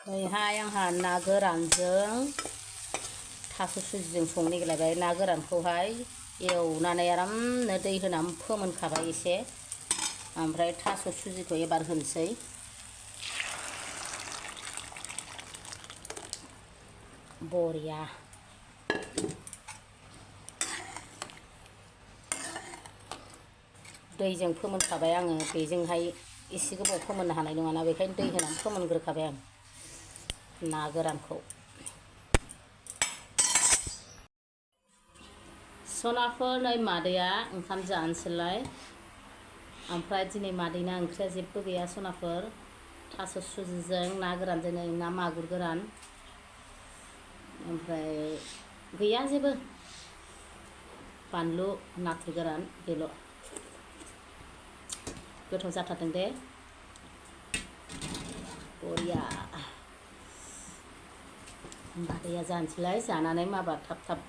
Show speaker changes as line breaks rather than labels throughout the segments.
नैहाय आंहा ना गोरानजों थास' सुजिजों संनो नागिरलायबाय। ना गोरानखौहाय एवनानै आरामनो दै होनानै फोमोनखाबाय एसे, ओमफ्राय थास' सुजिखौ एबार होनोसै। बरिया दैजों फोमोनखाबाय आङो, बेजोंहाय एसे गोबाव फोमोननो हानाय नङाना, बेखायनो दै होनानै फोमोनग्रोखाबाय आं ना गोरानखौ। सनाफोर नै मादैया ओंखाम जानोसैलाय। ओमफ्राय दिनै मादैना ओंख्रिया जेबो गैया सनाफोर, थास' सुजिजों ना गोरानजों, नै ना मागुर गोरान, ओमफ्राय गैया जेबो, बानलु नाथुर गोरान, बेल'। गोथाव जाथारदों दे, बरिया। मादैया जानोसैलाय, जानानै माबा थाब थाब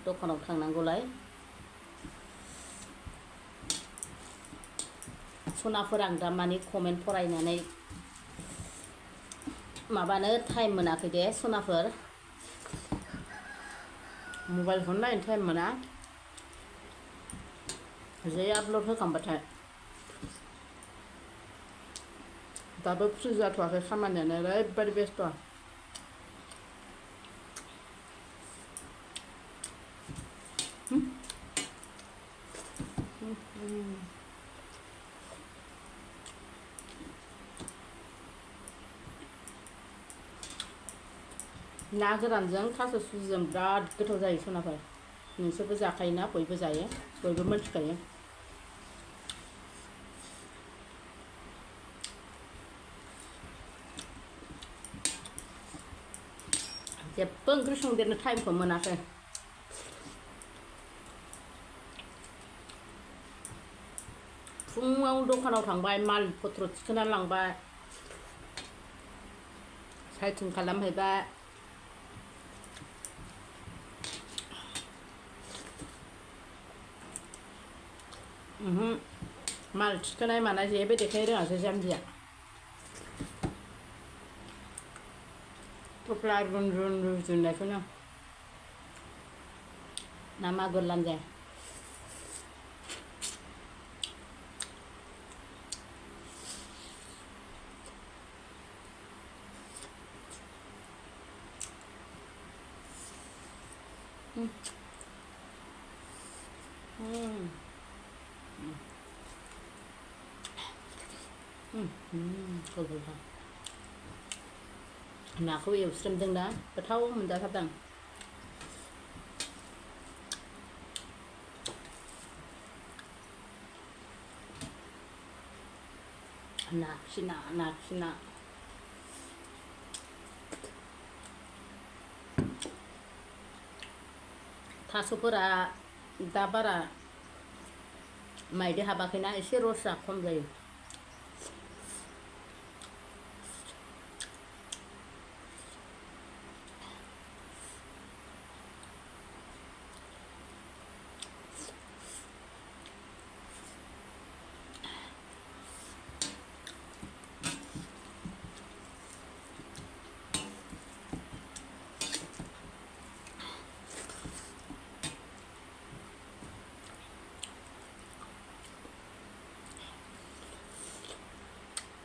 दखानाव थांनांगौलाय। सनाफोर आं दा मानि कमेन्ट फरायनानै माबानो टाइम मोनाखै दे सनाफोर, मबाइलखौनो नायनो टाइम मोना, जै आपल'ड होखांबाथाय। दाबो फ्रि जाथ'वाखै, खामानियानो ओरैबायदि बेस्थ'। ना गोरानजों थास' सुजिजों बिराद गोथाव जायो सनाफोर। नोंसोरबो जाखायोना, बयबो जायो, बयबो मिथिखायो। जेबो ओंख्रि संदेरनो टाइमखौ मोनाखै। फुङाव दखानाव थांबाय, माल पत्र थिखोना लांबाय, साइथिं खालामहैबाय, माल थिखोनाय मानाय जेबो देखायनो रोङासै जाम्बिया। थफ्ला रुन रुन रुजुननायखौनो ना मागुर लानजाय। नाखौ एवस्रोमदोंना, गोथाव मोनजाथारदों। नाखि ना, नाखि ना। थास'फोरा दा बारा माइदि हाबाखैना, एसे रसआ खम जायो।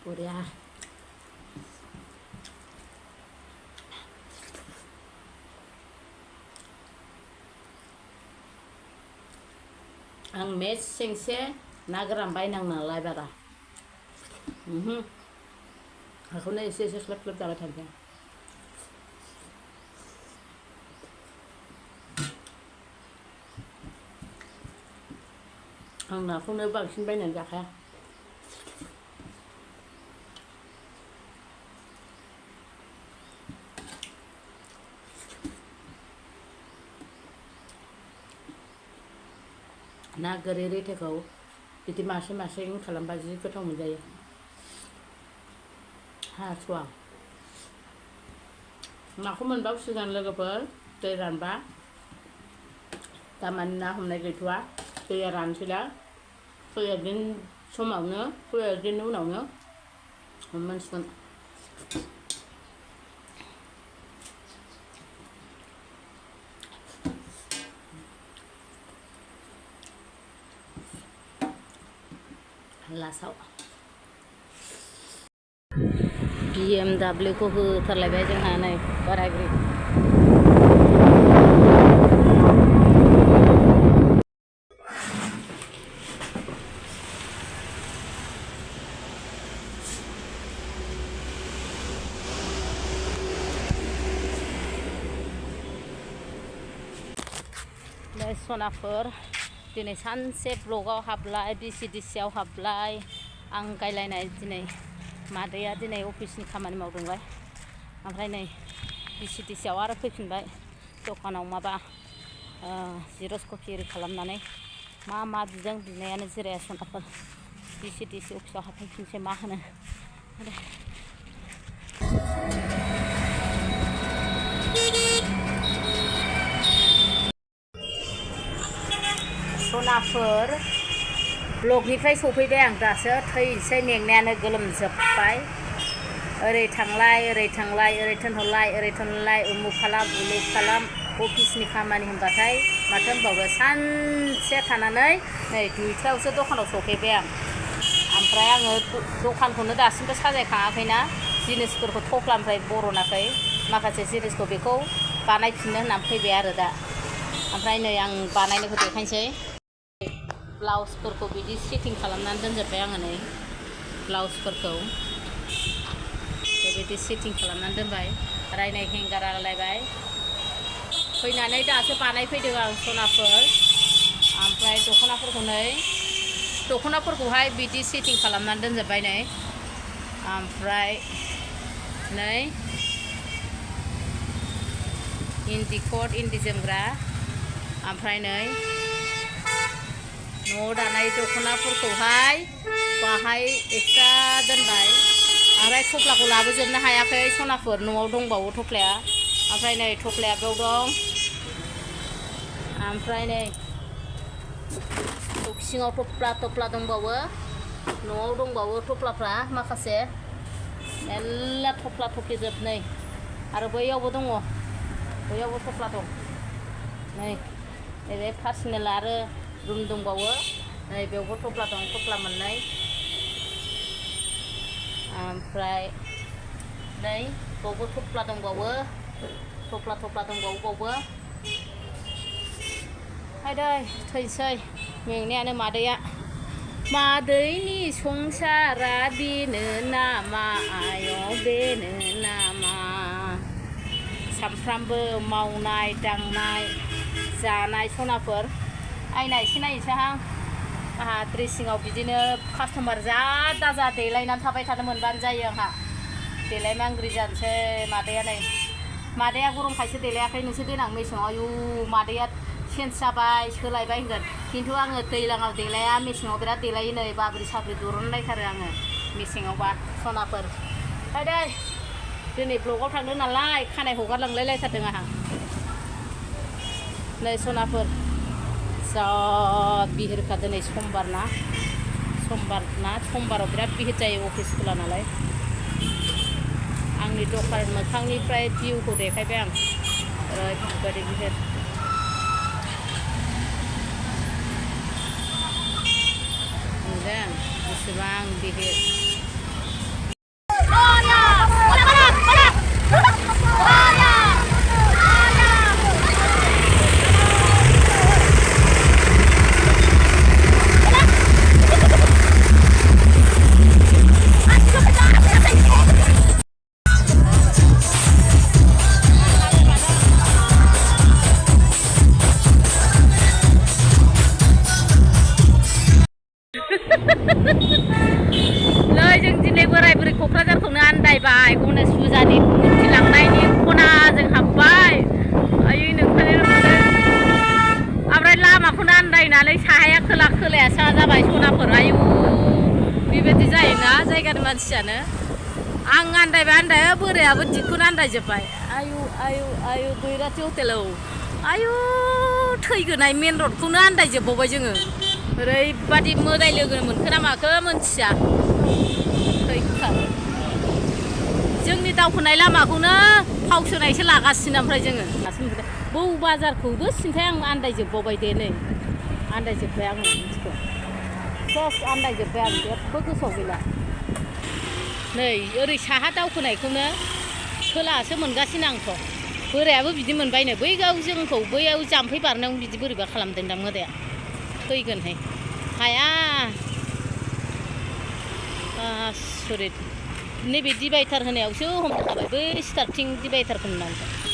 बरिया। आं मेसेंसे ना गोरान बायनांनालाय बारा, बेखौनो एसे एसे स्लोब स्लोब जाबाय थानोसै। आं नाखौनो बांसिन बायनानै जाखाया। ना गोरि रेथेखौ बिदि मासे मासे खालामबा जि गोथाव मोनजायो। हासुवा नाखौ मोनबावसिगोन लोगोफोर, दै रानबा। दामानि ना हमनाय गैथ'वा, दैया रानसैला, फैगोन समावनो, फैगोननि उनावनो हमनांसिगोन। लासाव BMW खौ होथारलायबाय जोंहा नै बोराय बुरै सनाफोर दिनै सानसे ब्लगाव हाबलाय BCDCआव हाबलाय आं गायलायनाय दिनै मादैया दिनै अफिसनि खामानि मावदोंलाय ओमफ्राय नै BCDCआव आरो फैफिनबाय दखानाव माबा जिर'क्स कपि एरि खालामनानै मा बिदों बिनायानो जिराया सनाफोर BCDC अफिसाव हाबफैफिनसै मा होनो सनाफोर ब्लगनिफ्राय सफैबाय आं दासो थैसै मेंनायानो गोलोमजोब्बाय ओरै थांलाय ओरै थोनहरलाय उमुक खालाम उलुक खालाम अफिसनि खामानि होनबाथाय माथो होनबावो सानसे थानानै नै 2टायावसो दखानाव सफैबाय आं ओमफ्राय आङो दखानखौनो दासिमबो साजायखाङाखैना जिनिसफोरखौ थफ्लानिफ्राय बरनाखै माखासे जिनिसखौ बेखौ बानायफिननो होननानै फैबाय आरो दा ओमफ्राय नै आं बानायनायखौ देखायनोसै ब्लाउसफोरखौ बिदि सेटिं खालामनानै दोनजोब्बाय आङो नै ब्लाउसफोरखौ बेबायदि सेटिं खालामनानै दोनबाय रायनाय हेंगार आलायबाय फैनानै दासो बानायफैदों आं सनाफोर ओमफ्राय दख'नाफोरखौहाय बिदि सेटिं खालामनानै दोनजोब्बाय नै ओमफ्राय नै इन्दि कट इन्दि जोमग्रा ओमफ्राय नै न'आव दानाय दख'नाफोरखौहाय बाहाय एक्सट्रा दोनबाय ओमफ्राय थफ्लाखौ लाबोजोबनो हायाखै सनाफोर न'आव दंबावो थफ्लाया ओमफ्राय नै थफ्लाया बेयाव दं ओमफ्राय नै सिङाव थफ्ला दंबावो न'आव दंबावो थफ्लाफ्रा माखासे मेल्ला थफ्ला थफ्लिजोब नै आरो बैयावबो दङ बैयावबो थफ्ला दं नै नैबे पार्सनेल आरो रुम दंबावो नै बेयावबो थफ्ला दं थफ्ला मोननै ओमफ्राय नै बावबो थफ्ला दंबावो थफ्ला दंबावो बावबो हायदै थैसै मेंनायानो मादैनि संसारा बेनो नामा आयं बेनो नामा सामफ्रामबो मावनाय दांनाय जानाय सनाफोर आयना एसे नायनोसैहां आंहा ड्रेसिङाव बिदिनो कास्टमार जा देलायनानै थाबाय थानो मोनबानो जायो आंहा देलायमांग्रि जानोसै मादैया गरमखायसो देलायाखै नोंसोर देनां मेसेङाव आयु मादैया चेन्ज जाबाय सोलायबाय होनगोन खिन्थु आङो दैज्लाङाव देलाया मेसेङाव बिराद देलायो नै बाब्रि साब्रि दुरुनलायथारो आङो मेसेङावबा सनाफोर हायदै दिनै ब्लगाव थांदों नालाय खानाय हगारलांलायथारदों आंहा नै सनाफोर जा बिहिरखा दिनै समबार ना समबाराव बिराद बिहिर जायो अफिस खुला नालाय आंनि दखान मोखांनिफ्राय भिउखौ देखायबाय आं ओरैबायदि बिहिर नुदों बेसेबां बिहिर नै जों दिनै बोराय बुरै क'क्राझारखौनो आन्दायबाय गणेश फुजानि मुर्ति लांनायनि खनाजों हाबबाय आयै नोंखायनो ओमफ्राय लामाखौनो आन्दायनानै साहाया खोलाया साहा जाबाय सनाफोर आयु बेबायदि जायोना जायगानि मानसियानो आं आन्दायबाय बोरायाबो दिगखौनो आन्दायजोब्बाय आयु बैराथि हटेलाव आयु थैगोनाय मेन रडखौनो आन्दायजोबबावबाय जोङो ओरैबादि मोदाय लोगो मोनखो ना माखो मोनथिया थैखा जोंनि दावखोनाय लामाखौनो फावसोनायसो लागासिनो ओमफ्राय जोङो बौ बाजारखौबो सिन्थाय आं आन्दायजोबबावबाय दे नै आन्दायजोब्बाय आङो मिथिगौ सेस आन्दायजोब्बाय आं जेबो गोसोआव गैला नै ओरै साहा दावखोनायखौनो खोलाहासो मोनगासिनो आंथ' बोरायाबो बिदि मोनबायनो बैयाव जोंखौ बैयाव जाम्फै बारनायाव बिदि बोरैबा खालामदोंदां मोदाया थैगोनहाय हाया आसरित नैबे डिभाइडार होनायावसो हमखाबाय बै स्टार्टिं डिभाइडारखौ नुनानै